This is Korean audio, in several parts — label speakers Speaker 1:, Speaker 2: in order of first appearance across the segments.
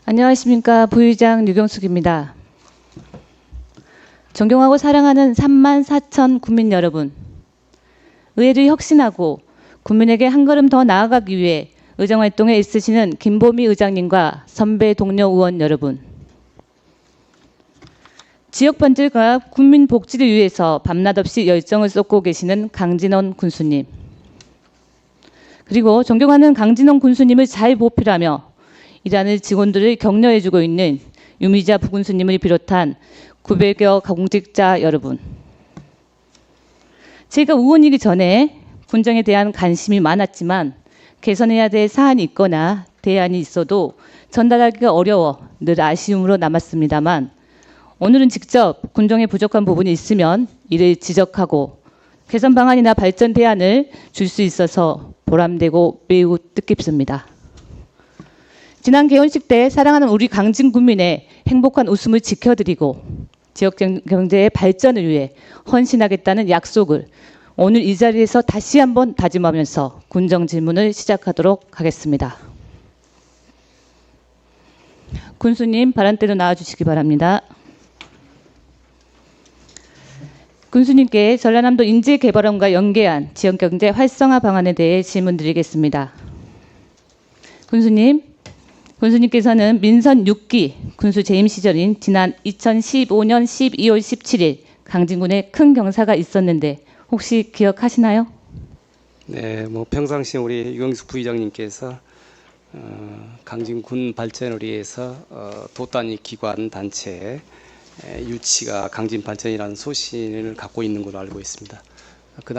Speaker 1: 안녕하십니까. 부의장 유경숙입니다. 존경하고 사랑하는 3만 4천 국민 여러분, 의회를 혁신하고 국민에게 한 걸음 더 나아가기 위해 의정활동에 애쓰시는 김보미 의장님과 선배 동료 의원 여러분, 지역 번들과 국민 복지를 위해서 밤낮 없이 열정을 쏟고 계시는 강진원 군수님, 그리고 존경하는 강진원 군수님을 잘 보필하며 일하는 직원들을 격려해주고 있는 유미자 부군수님을 비롯한 900여 공직자 여러분. 제가 의원이기 전에 군정에 대한 관심이 많았지만 개선해야 될 사안이 있거나 대안이 있어도 전달하기가 어려워 늘 아쉬움으로 남았습니다만, 오늘은 직접 군정에 부족한 부분이 있으면 이를 지적하고 개선 방안이나 발전 대안을 줄 수 있어서 보람되고 매우 뜻깊습니다. 지난 개원식 때 사랑하는 우리 강진 국민의 행복한 웃음을 지켜드리고 지역 경제의 발전을 위해 헌신하겠다는 약속을 오늘 이 자리에서 다시 한번 다짐하면서 군정 질문을 시작하도록 하겠습니다. 군수님, 발언대로 나와주시기 바랍니다. 군수님께 전라남도 인재개발원과 연계한 지역경제 활성화 방안에 대해 질문드리겠습니다. 군수님께서는 민선 6기 군수 재임 시절인 지난 2015년 12월 17일 강진군에 큰 경사가 있었는데 혹시 기억하시나요?
Speaker 2: 네, 평상시 우리 유경숙 부의장님께서 강진군 발전을 위해서 도단위 기관 단체 유치가 강진 발전이라는 소신을 갖고 있는 걸로 알고 있습니다. 그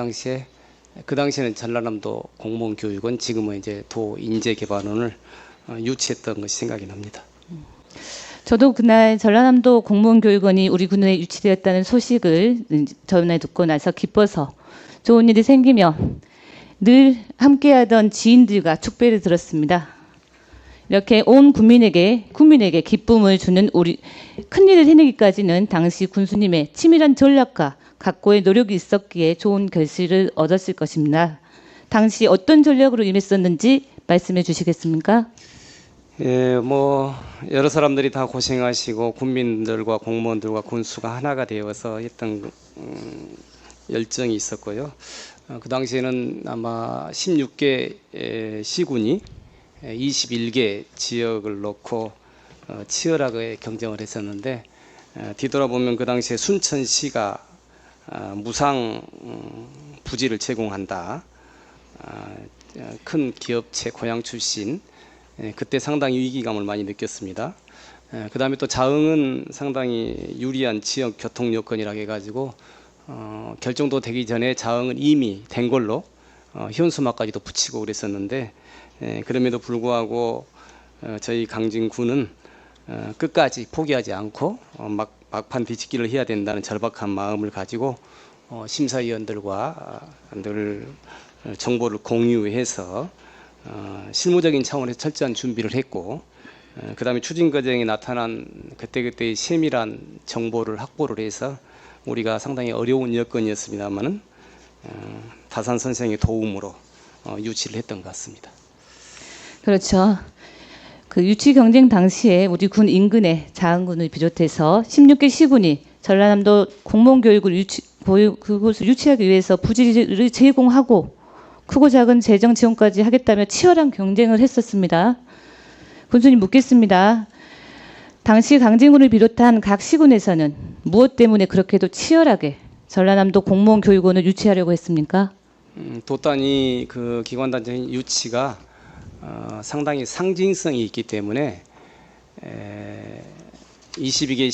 Speaker 2: 당시에는 전라남도 공무원교육원, 지금은 이제 도 인재개발원을 유치했던 것이 생각이 납니다.
Speaker 1: 저도 그날 전라남도 공무원교육원이 우리 군에 유치되었다는 소식을 전해 듣고 나서 기뻐서 좋은 일이 생기면 늘 함께하던 지인들과 축배를 들었습니다. 이렇게 온 국민에게 기쁨을 주는 우리 큰일을 해내기까지는 당시 군수님의 치밀한 전략과 각고의 노력이 있었기에 좋은 결실을 얻었을 것입니다. 당시 어떤 전략으로 임했었는지 말씀해 주시겠습니까?
Speaker 2: 예, 여러 사람들이 다 고생하시고 국민들과 공무원들과 군수가 하나가 되어서 했던 열정이 있었고요. 그 당시에는 아마 16개 시군이 21개 지역을 놓고 치열하게 경쟁을 했었는데, 뒤돌아보면 그 당시에 순천시가 무상 부지를 제공한다. 큰 기업체 고향 출신, 그때 상당히 위기감을 많이 느꼈습니다. 그 다음에 또 자흥은 상당히 유리한 지역 교통 여건이라 해가지고 결정도 되기 전에 자흥은 이미 된 걸로 현수막까지도 붙이고 그랬었는데, 그럼에도 불구하고 저희 강진군은 끝까지 포기하지 않고 막판 뒤집기를 해야 된다는 절박한 마음을 가지고 심사위원들과 늘 정보를 공유해서 실무적인 차원에서 철저한 준비를 했고, 그 다음에 추진 과정에 나타난 그때그때의 세밀한 정보를 확보를 해서 우리가 상당히 어려운 여건이었습니다만은 다산 선생의 도움으로 유치를 했던 것 같습니다.
Speaker 1: 그렇죠. 그 유치 경쟁 당시에 우리 군 인근의 자흥군을 비롯해서 16개 시군이 전라남도 공무원교육을 그곳을 유치하기 위해서 부지를 제공하고 크고 작은 재정 지원까지 하겠다며 치열한 경쟁을 했었습니다. 군수님 묻겠습니다. 당시 강진군을 비롯한 각 시군에서는 무엇 때문에 그렇게도 치열하게 전라남도 공무원교육원을 유치하려고 했습니까?
Speaker 2: 도단위 그 기관단체 유치가 상당히 상징성이 있기 때문에 22개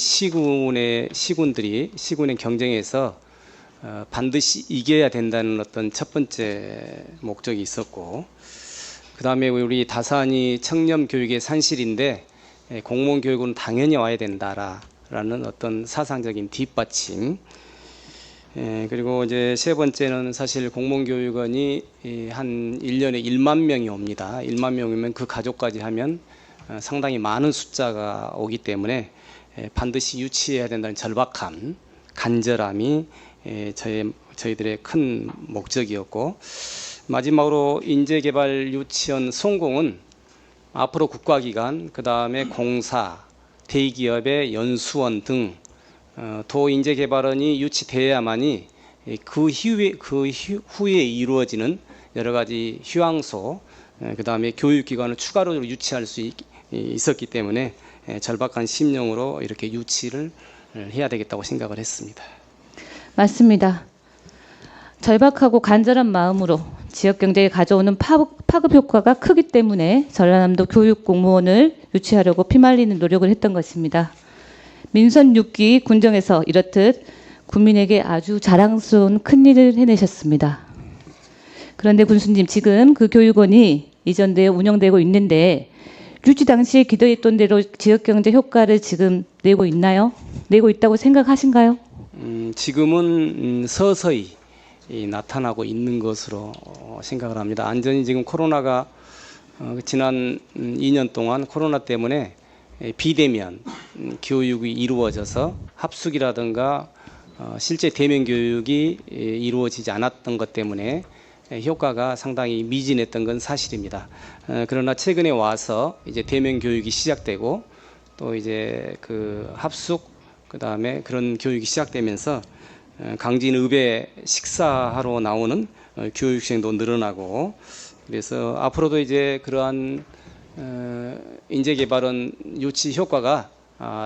Speaker 2: 시군의 경쟁에서 반드시 이겨야 된다는 어떤 첫 번째 목적이 있었고, 그 다음에 우리 다산이 청렴 교육의 산실인데 공무원 교육은 당연히 와야 된다라는 어떤 사상적인 뒷받침, 그리고 이제 세 번째는 사실 공무원교육원이 한 1년에 1만 명이 옵니다. 1만 명이면 그 가족까지 하면 상당히 많은 숫자가 오기 때문에 반드시 유치해야 된다는 절박함, 간절함이 저희들의 큰 목적이었고, 마지막으로 인재개발 유치원 성공은 앞으로 국가기관, 그 다음에 공사, 대기업의 연수원 등 도인재개발원이 유치돼야만이 그 후에 이루어지는 여러 가지 휴양소, 그 다음에 교육기관을 추가로 유치할 수 있었기 때문에 절박한 심령으로 이렇게 유치를 해야 되겠다고 생각을 했습니다.
Speaker 1: 맞습니다. 절박하고 간절한 마음으로 지역 경제에 가져오는 파급 효과가 크기 때문에 전라남도 교육 공무원을 유치하려고 피말리는 노력을 했던 것입니다. 민선 6기 군정에서 이렇듯 국민에게 아주 자랑스러운 큰일을 해내셨습니다. 그런데 군수님, 지금 그 교육원이 이전되어 운영되고 있는데 유치 당시에 기대했던 대로 지역경제 효과를 지금 내고 있나요? 내고 있다고 생각하신가요?
Speaker 2: 지금은 서서히 나타나고 있는 것으로 생각을 합니다. 안전히 지금 코로나가 지난 2년 동안 코로나 때문에 비대면 교육이 이루어져서 합숙이라든가 실제 대면 교육이 이루어지지 않았던 것 때문에 효과가 상당히 미진했던 건 사실입니다. 그러나 최근에 와서 이제 대면 교육이 시작되고 또 이제 그 합숙 그다음에 그런 교육이 시작되면서 강진읍에 식사하러 나오는 교육생도 늘어나고, 그래서 앞으로도 이제 그러한 인재개발원 유치 효과가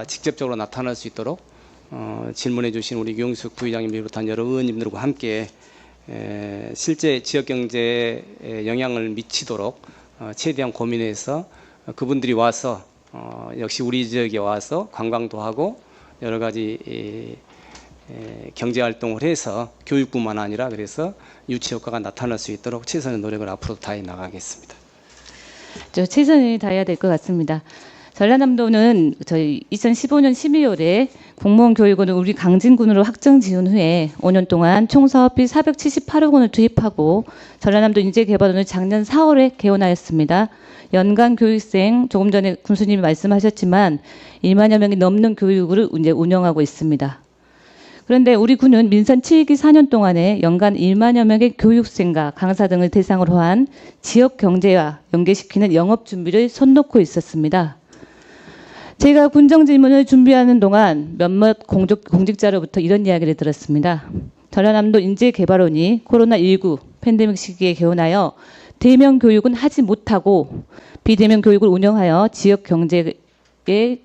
Speaker 2: 직접적으로 나타날 수 있도록 질문해 주신 우리 유영숙 부의장님 비롯한 여러 의원님들과 함께 실제 지역 경제에 영향을 미치도록 최대한 고민해서 그분들이 와서 역시 우리 지역에 와서 관광도 하고 여러 가지 경제 활동을 해서 교육뿐만 아니라 그래서 유치 효과가 나타날 수 있도록 최선의 노력을 앞으로 다해 나가겠습니다.
Speaker 1: 최선을 다해야 될 것 같습니다. 전라남도는 저희 2015년 12월에 공무원 교육원을 우리 강진군으로 확정 지은 후에 5년 동안 총 사업비 478억 원을 투입하고 전라남도 인재개발원을 작년 4월에 개원하였습니다. 연간 교육생, 조금 전에 군수님이 말씀하셨지만 1만여 명이 넘는 교육을 이제 운영하고 있습니다. 그런데 우리 군은 민선 7기 4년 동안에 연간 1만여 명의 교육생과 강사 등을 대상으로 한 지역 경제와 연계시키는 영업 준비를 손놓고 있었습니다. 제가 군정 질문을 준비하는 동안 몇몇 공직자로부터 이런 이야기를 들었습니다. 전라남도 인재개발원이 코로나19 팬데믹 시기에 개원하여 대면 교육은 하지 못하고 비대면 교육을 운영하여 지역 경제에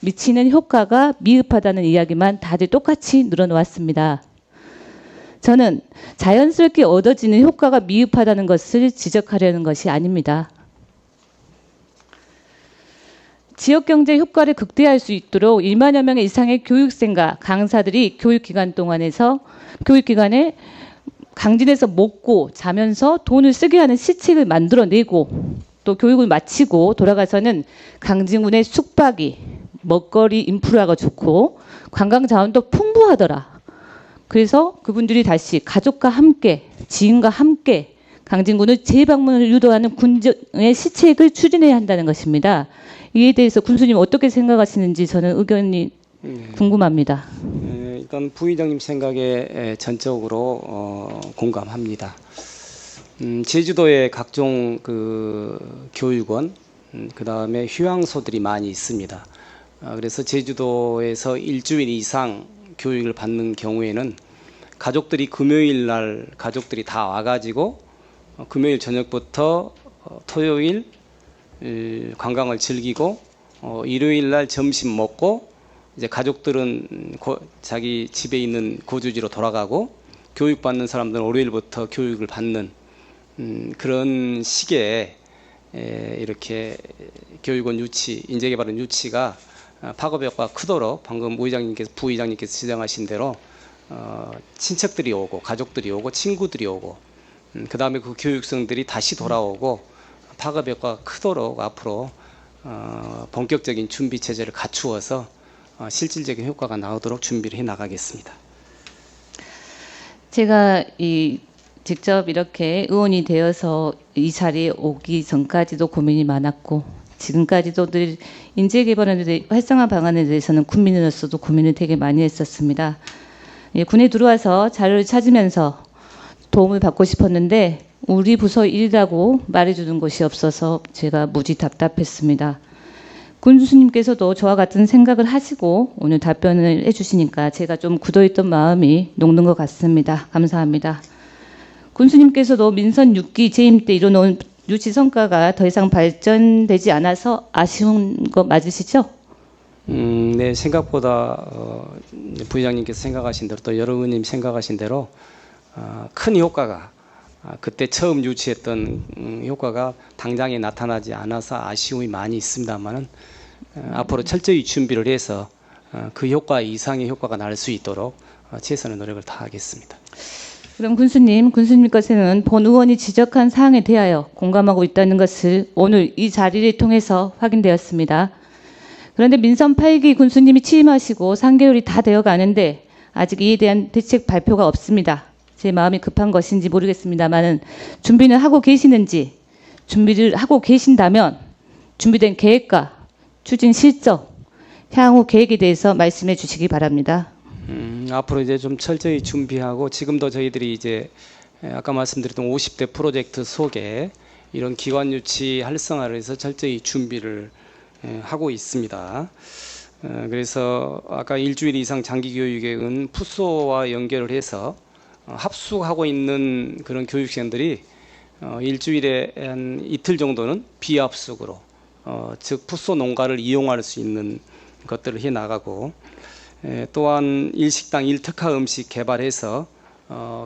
Speaker 1: 미치는 효과가 미흡하다는 이야기만 다들 똑같이 늘어놓았습니다. 저는 자연스럽게 얻어지는 효과가 미흡하다는 것을 지적하려는 것이 아닙니다. 지역경제 효과를 극대화할 수 있도록 1만여 명 이상의 교육생과 강사들이 교육기간에 강진에서 먹고 자면서 돈을 쓰게 하는 시책을 만들어내고 또 교육을 마치고 돌아가서는 강진군의 숙박이 먹거리 인프라가 좋고 관광 자원도 풍부하더라. 그래서 그분들이 다시 가족과 함께 지인과 함께 강진군을 재방문을 유도하는 군정의 시책을 추진해야 한다는 것입니다. 이에 대해서 군수님 어떻게 생각하시는지 저는 의견이 궁금합니다.
Speaker 2: 일단 부의장님 생각에 전적으로 공감합니다. 제주도에 각종 그 교육원, 그 다음에 휴양소들이 많이 있습니다. 그래서 제주도에서 일주일 이상 교육을 받는 경우에는 가족들이 금요일 날 가족들이 다 와가지고 금요일 저녁부터 토요일 관광을 즐기고 일요일 날 점심 먹고 이제 가족들은 자기 집에 있는 거주지로 돌아가고 교육받는 사람들은 월요일부터 교육을 받는 그런 시기에 이렇게 교육원 유치, 인재개발원 유치가 파급 효과가 크도록 방금 부의장님께서 지정하신 대로 친척들이 오고 가족들이 오고 친구들이 오고 그 다음에 그 교육생들이 다시 돌아오고 파급 효과가 크도록 앞으로 본격적인 준비 체제를 갖추어서 실질적인 효과가 나오도록 준비를 해 나가겠습니다.
Speaker 1: 제가 직접 이렇게 의원이 되어서 이 자리에 오기 전까지도 고민이 많았고 지금까지도 늘 인재개발원의 활성화 방안에 대해서는 국민으로서도 고민을 되게 많이 했었습니다. 군에 들어와서 자료를 찾으면서 도움을 받고 싶었는데 우리 부서 일이라고 말해주는 곳이 없어서 제가 무지 답답했습니다. 군수님께서도 저와 같은 생각을 하시고 오늘 답변을 해주시니까 제가 좀 굳어있던 마음이 녹는 것 같습니다. 감사합니다. 군수님께서도 민선 6기 재임 때 이뤄놓은 유치 성과가 더 이상 발전되지 않아서 아쉬운 거 맞으시죠?
Speaker 2: 네, 생각보다 부회장님께서 생각하신 대로 또 여러 의원님 생각하신 대로 큰 효과가 그때 처음 유치했던 효과가 당장에 나타나지 않아서 아쉬움이 많이 있습니다만은 앞으로 철저히 준비를 해서 그 효과 이상의 효과가 날 수 있도록 최선의 노력을 다하겠습니다.
Speaker 1: 그럼 군수님 것에는 본 의원이 지적한 사항에 대하여 공감하고 있다는 것을 오늘 이 자리를 통해서 확인되었습니다. 그런데 민선 8기 군수님이 취임하시고 3개월이 다 되어 가는데 아직 이에 대한 대책 발표가 없습니다. 제 마음이 급한 것인지 모르겠습니다만 준비는 하고 계시는지, 준비를 하고 계신다면 준비된 계획과 추진 실적, 향후 계획에 대해서 말씀해 주시기 바랍니다.
Speaker 2: 앞으로 이제 좀 철저히 준비하고 지금도 저희들이 이제 아까 말씀드렸던 50대 프로젝트 속에 이런 기관 유치 활성화를 해서 철저히 준비를 하고 있습니다. 그래서 아까 일주일 이상 장기 교육은 푸소와 연결을 해서 합숙하고 있는 그런 교육생들이 일주일에 한 이틀 정도는 비합숙으로 즉 푸소 농가를 이용할 수 있는 것들을 해 나가고 또한 일식당 일특화 음식 개발해서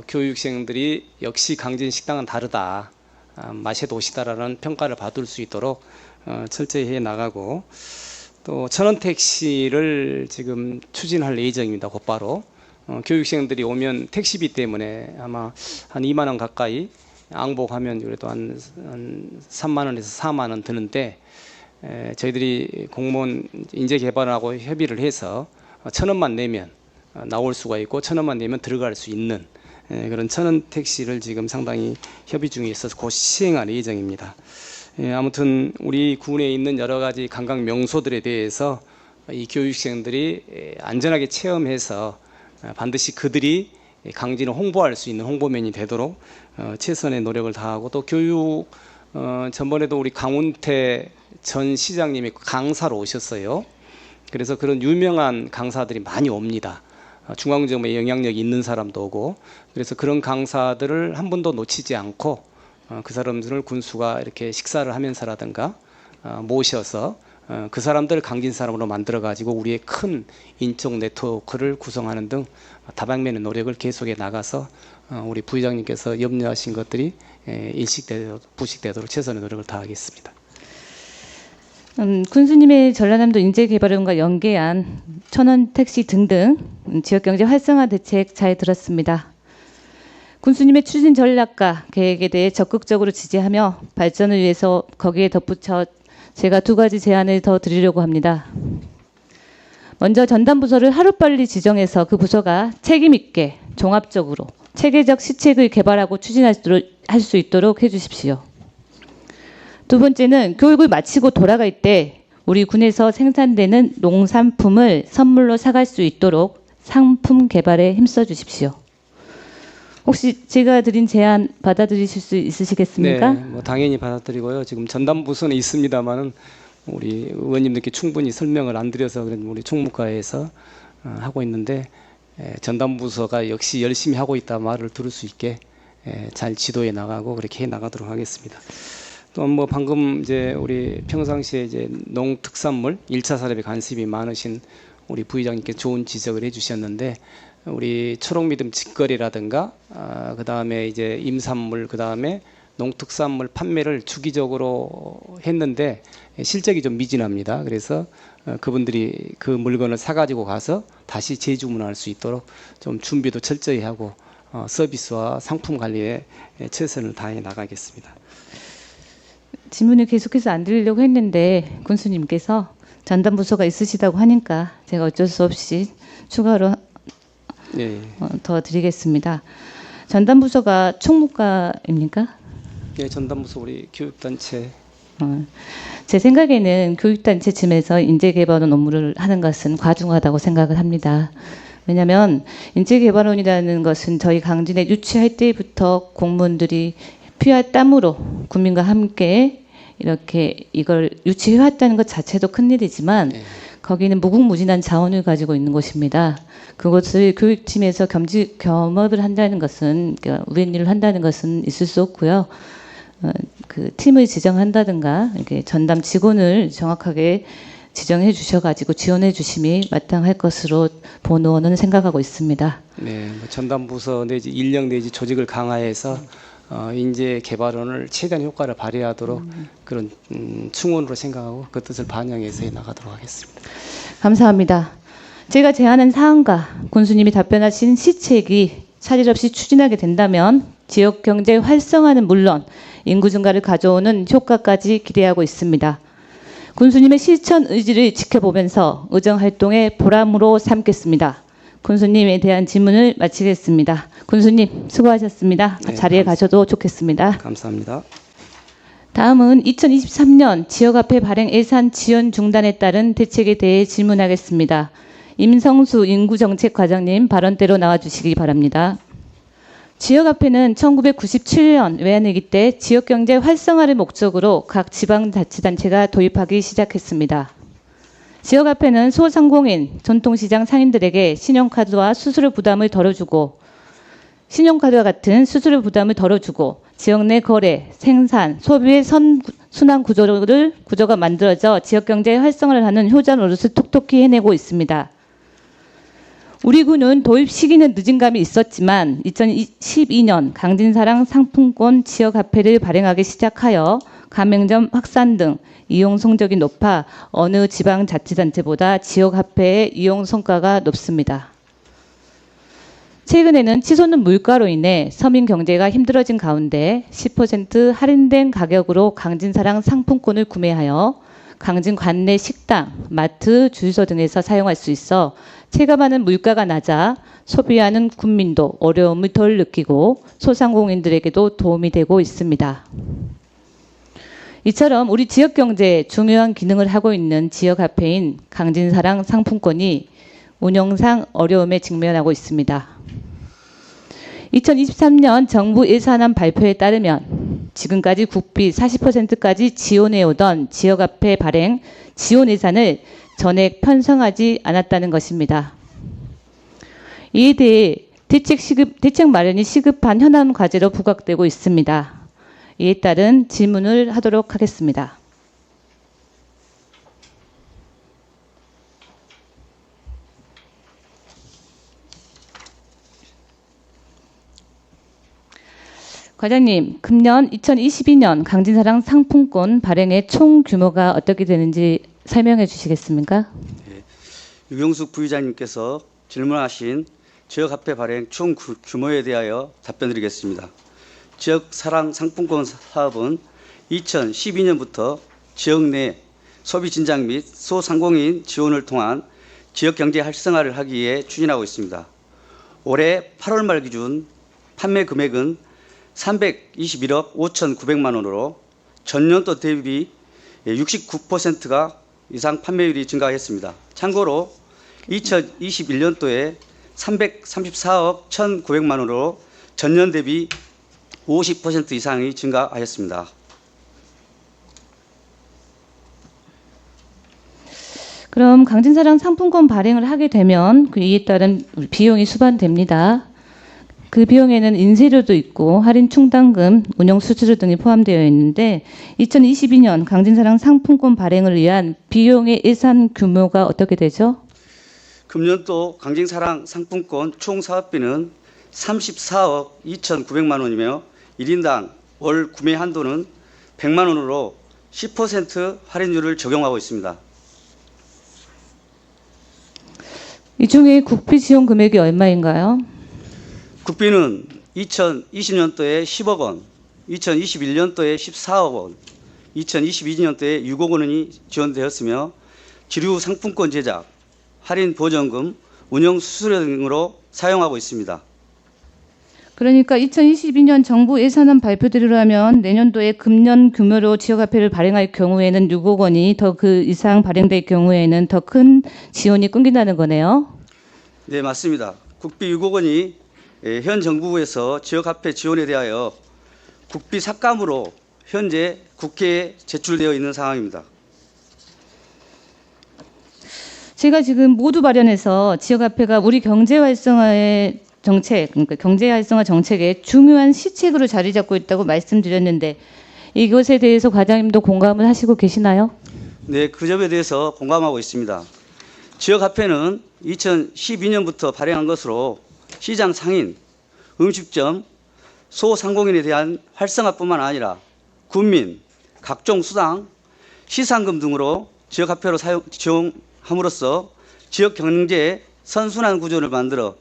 Speaker 2: 교육생들이 역시 강진 식당은 다르다 맛의 도시다라는 평가를 받을 수 있도록 철저히 해 나가고 또 천원택시를 지금 추진할 예정입니다. 곧바로 교육생들이 오면 택시비 때문에 아마 한 2만 원 가까이 앙복하면 그래도 한 3만 원에서 4만 원 드는데 저희들이 공무원 인재개발하고 협의를 해서 1,000원만 내면 나올 수가 있고 1,000원만 내면 들어갈 수 있는 그런 천원 택시를 지금 상당히 협의 중에 있어서 곧 시행할 예정입니다. 아무튼 우리 군에 있는 여러 가지 관광 명소들에 대해서 이 교육생들이 안전하게 체험해서 반드시 그들이 강진을 홍보할 수 있는 홍보맨이 되도록 최선의 노력을 다하고 또 교육 전번에도 우리 강운태 전 시장님이 강사로 오셨어요. 그래서 그런 유명한 강사들이 많이 옵니다. 중앙지검에 영향력이 있는 사람도 오고 그래서 그런 강사들을 한 번도 놓치지 않고 그 사람들을 군수가 이렇게 식사를 하면서라든가 모셔서 그 사람들을 강진 사람으로 만들어 가지고 우리의 큰 인적 네트워크를 구성하는 등 다방면의 노력을 계속해 나가서 우리 부회장님께서 염려하신 것들이 일식되도록 부식되도록 최선의 노력을 다하겠습니다.
Speaker 1: 군수님의 전라남도 인재개발원과 연계한 천원 택시 등등 지역경제 활성화 대책 잘 들었습니다. 군수님의 추진 전략과 계획에 대해 적극적으로 지지하며 발전을 위해서 거기에 덧붙여 제가 2가지 제안을 더 드리려고 합니다. 먼저 전담 부서를 하루빨리 지정해서 그 부서가 책임 있게 종합적으로 체계적 시책을 개발하고 추진할 수 있도록 해주십시오. 2번째는 교육을 마치고 돌아갈 때 우리 군에서 생산되는 농산품을 선물로 사갈 수 있도록 상품 개발에 힘써 주십시오. 혹시 제가 드린 제안 받아들이실 수 있으시겠습니까?
Speaker 2: 네, 뭐 당연히 받아들이고요. 지금 전담 부서는 있습니다만은 우리 의원님들께 충분히 설명을 안 드려서 우리 총무과에서 하고 있는데 전담 부서가 역시 열심히 하고 있다 말을 들을 수 있게 잘 지도해 나가고 그렇게 해 나가도록 하겠습니다. 또 뭐 방금 이제 우리 평상시에 이제 농특산물 1차 산업에 관심이 많으신 우리 부의장님께 좋은 지적을 해주셨는데 우리 초록미듬 직거래라든가 그 다음에 이제 임산물 그 다음에 농특산물 판매를 주기적으로 했는데 실적이 좀 미진합니다. 그래서 그분들이 그 물건을 사가지고 가서 다시 재주문할 수 있도록 좀 준비도 철저히 하고 서비스와 상품 관리에 최선을 다해 나가겠습니다.
Speaker 1: 질문을 계속해서 안 드리려고 했는데 군수님께서 전담 부서가 있으시다고 하니까 제가 어쩔 수 없이 추가로
Speaker 2: 네.
Speaker 1: 더 드리겠습니다. 전담 부서가 총무과입니까?
Speaker 2: 네, 전담 부서 우리 교육단체.
Speaker 1: 제 생각에는 교육단체쯤에서 인재개발원 업무를 하는 것은 과중하다고 생각을 합니다. 왜냐하면 인재개발원이라는 것은 저희 강진에 유치할 때부터 공무원들이 피와 땀으로 국민과 함께 이렇게 이걸 유치해 왔다는 것 자체도 큰일이지만
Speaker 2: 네.
Speaker 1: 거기는 무궁무진한 자원을 가지고 있는 곳입니다. 그것을 교육팀에서 겸업을 한다는 것은, 그러니까 우연일을 한다는 것은 있을 수 없고요. 그 팀을 지정한다든가 이렇게 전담 직원을 정확하게 지정해 주셔가지고 지원해 주심이 마땅할 것으로 본 의원은 생각하고 있습니다.
Speaker 2: 네, 뭐 전담 부서 내지 인력 내지 조직을 강화해서 인재 개발원을 최대한 효과를 발휘하도록 그런 충원으로 생각하고 그 뜻을 반영해서 해 나가도록 하겠습니다.
Speaker 1: 감사합니다. 제가 제안한 사안과 군수님이 답변하신 시책이 차질 없이 추진하게 된다면 지역 경제 활성화는 물론 인구 증가를 가져오는 효과까지 기대하고 있습니다. 군수님의 실천 의지를 지켜보면서 의정 활동에 보람으로 삼겠습니다. 군수님에 대한 질문을 마치겠습니다. 군수님 수고하셨습니다.
Speaker 2: 네,
Speaker 1: 자리에 가셔도 좋겠습니다.
Speaker 2: 감사합니다.
Speaker 1: 다음은 2023년 지역화폐 발행 예산 지원 중단에 따른 대책에 대해 질문하겠습니다. 임성수 인구정책과장님 발언대로 나와주시기 바랍니다. 지역화폐는 1997년 외환위기 때 지역경제 활성화를 목적으로 각 지방자치단체가 도입하기 시작했습니다. 지역화폐는 소상공인, 전통시장 상인들에게 신용카드와 수수료 부담을 덜어주고 신용카드와 같은 수수료 부담을 덜어주고 지역 내 거래, 생산, 소비의 순환 구조가 만들어져 지역경제 활성화를 하는 효자 노릇을 톡톡히 해내고 있습니다. 우리 군은 도입 시기는 늦은 감이 있었지만 2012년 강진사랑 상품권 지역화폐를 발행하기 시작하여 가맹점 확산 등 이용 성적이 높아 어느 지방자치단체보다 지역화폐의 이용 성과가 높습니다. 최근에는 치솟는 물가로 인해 서민 경제가 힘들어진 가운데 10% 할인된 가격으로 강진사랑 상품권을 구매하여 강진 관내 식당, 마트, 주유소 등에서 사용할 수 있어 체감하는 물가가 낮아 소비하는 국민도 어려움을 덜 느끼고 소상공인들에게도 도움이 되고 있습니다. 이처럼 우리 지역 경제에 중요한 기능을 하고 있는 지역화폐인 강진사랑 상품권이 운영상 어려움에 직면하고 있습니다. 2023년 정부 예산안 발표에 따르면 지금까지 국비 40%까지 지원해오던 지역화폐 발행 지원 예산을 전액 편성하지 않았다는 것입니다. 이에 대해 대책 마련이 시급한 현안 과제로 부각되고 있습니다. 이에 따른 질문을 하도록 하겠습니다. 과장님, 금년 2022년 강진사랑 상품권 발행의 총 규모가 어떻게 되는지 설명해 주시겠습니까?
Speaker 3: 유경숙 부의장님께서 질문하신 지역화폐 발행 총 규모에 대하여 답변드리겠습니다. 지역사랑 상품권 사업은 2012년부터 지역 내 소비 진작 및 소상공인 지원을 통한 지역경제 활성화를 하기 위해 추진하고 있습니다. 올해 8월 말 기준 판매 금액은 321억 5,900만 원으로 전년도 대비 69%가 이상 판매율이 증가했습니다. 참고로 2021년도에 334억 1,900만 원으로 전년 대비 50% 이상이 증가하였습니다.
Speaker 1: 그럼 강진사랑 상품권 발행을 하게 되면 이에 따른 비용이 수반됩니다. 그 비용에는 인쇄료도 있고 할인 충당금, 운영 수수료 등이 포함되어 있는데 2022년 강진사랑 상품권 발행을 위한 비용의 예산 규모가 어떻게 되죠?
Speaker 3: 금년도 강진사랑 상품권 총 사업비는 34억 2,900만 원이며 1인당 월 구매 한도는 100만 원으로 10% 할인율을 적용하고 있습니다.
Speaker 1: 이 중에 국비 지원 금액이 얼마인가요?
Speaker 3: 국비는 2020년도에 10억 원, 2021년도에 14억 원, 2022년도에 6억 원이 지원되었으며 지류 상품권 제작, 할인 보전금, 운영 수수료 등으로 사용하고 있습니다.
Speaker 1: 그러니까 2022년 정부 예산안 발표대로라면 내년도에 금년 규모로 지역화폐를 발행할 경우에는 6억 원이 더 그 이상 발행될 경우에는 더 큰 지원이 끊긴다는 거네요.
Speaker 3: 네, 맞습니다. 국비 6억 원이 현 정부에서 지역화폐 지원에 대하여 국비 삭감으로 현재 국회에 제출되어 있는 상황입니다.
Speaker 1: 제가 지금 모두 발언해서 지역화폐가 우리 경제 활성화의 정책, 그러니까 경제 활성화 정책의 중요한 시책으로 자리 잡고 있다고 말씀드렸는데 이것에 대해서 과장님도 공감을 하시고 계시나요?
Speaker 3: 네, 그 점에 대해서 공감하고 있습니다. 지역화폐는 2012년부터 발행한 것으로 시장 상인, 음식점, 소상공인에 대한 활성화뿐만 아니라 군민, 각종 수당, 시상금 등으로 지역화폐로 지용함으로써 지역 경제의 선순환 구조를 만들어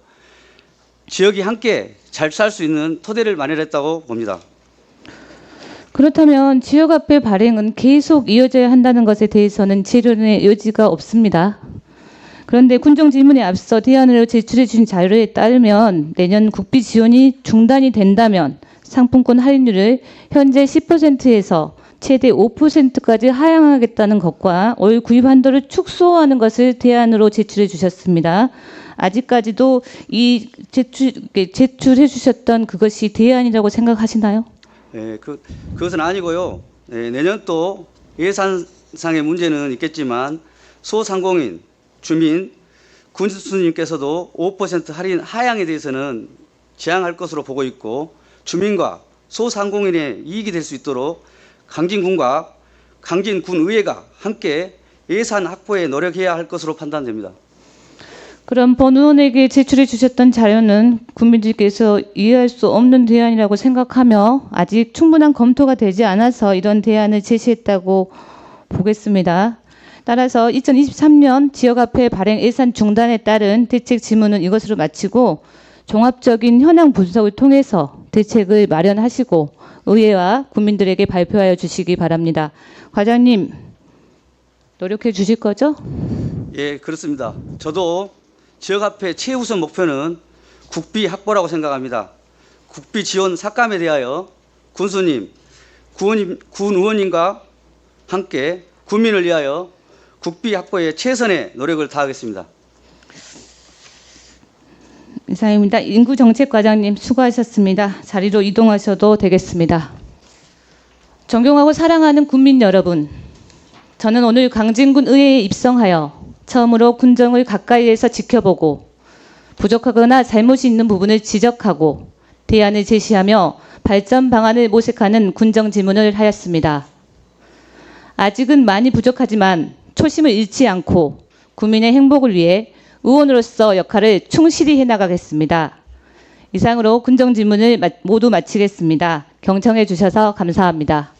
Speaker 3: 지역이 함께 잘 살 수 있는 토대를 마련했다고 봅니다.
Speaker 1: 그렇다면 지역화폐 발행은 계속 이어져야 한다는 것에 대해서는 재론의 여지가 없습니다. 그런데 군정 질문에 앞서 대안으로 제출해 주신 자료에 따르면 내년 국비 지원이 중단이 된다면 상품권 할인율을 현재 10%에서 최대 5%까지 하향하겠다는 것과 올 구입 한도를 축소하는 것을 대안으로 제출해 주셨습니다. 아직까지도 이 제출해 주셨던 그것이 대안이라고 생각하시나요?
Speaker 3: 네, 그것은 아니고요. 네, 내년 또 예산상의 문제는 있겠지만 소상공인, 주민, 군수님께서도 5% 할인 하향에 대해서는 지향할 것으로 보고 있고 주민과 소상공인의 이익이 될 수 있도록 강진군과 강진군의회가 함께 예산 확보에 노력해야 할 것으로 판단됩니다.
Speaker 1: 그럼 본 의원에게 제출해 주셨던 자료는 국민들께서 이해할 수 없는 대안이라고 생각하며 아직 충분한 검토가 되지 않아서 이런 대안을 제시했다고 보겠습니다. 따라서 2023년 지역화폐 발행 예산 중단에 따른 대책 질문은 이것으로 마치고 종합적인 현황 분석을 통해서 대책을 마련하시고 의회와 국민들에게 발표하여 주시기 바랍니다. 과장님, 노력해 주실 거죠?
Speaker 3: 예, 그렇습니다. 저도 지역화폐 최우선 목표는 국비 확보라고 생각합니다. 국비 지원 삭감에 대하여 군수님, 군 의원님과 함께 국민을 위하여 국비 확보에 최선의 노력을 다하겠습니다.
Speaker 1: 이상입니다. 인구정책과장님 수고하셨습니다. 자리로 이동하셔도 되겠습니다. 존경하고 사랑하는 국민 여러분, 저는 오늘 강진군 의회에 입성하여 처음으로 군정을 가까이에서 지켜보고 부족하거나 잘못이 있는 부분을 지적하고 대안을 제시하며 발전 방안을 모색하는 군정 질문을 하였습니다. 아직은 많이 부족하지만 초심을 잃지 않고 국민의 행복을 위해 의원으로서 역할을 충실히 해나가겠습니다. 이상으로 군정 질문을 모두 마치겠습니다. 경청해 주셔서 감사합니다.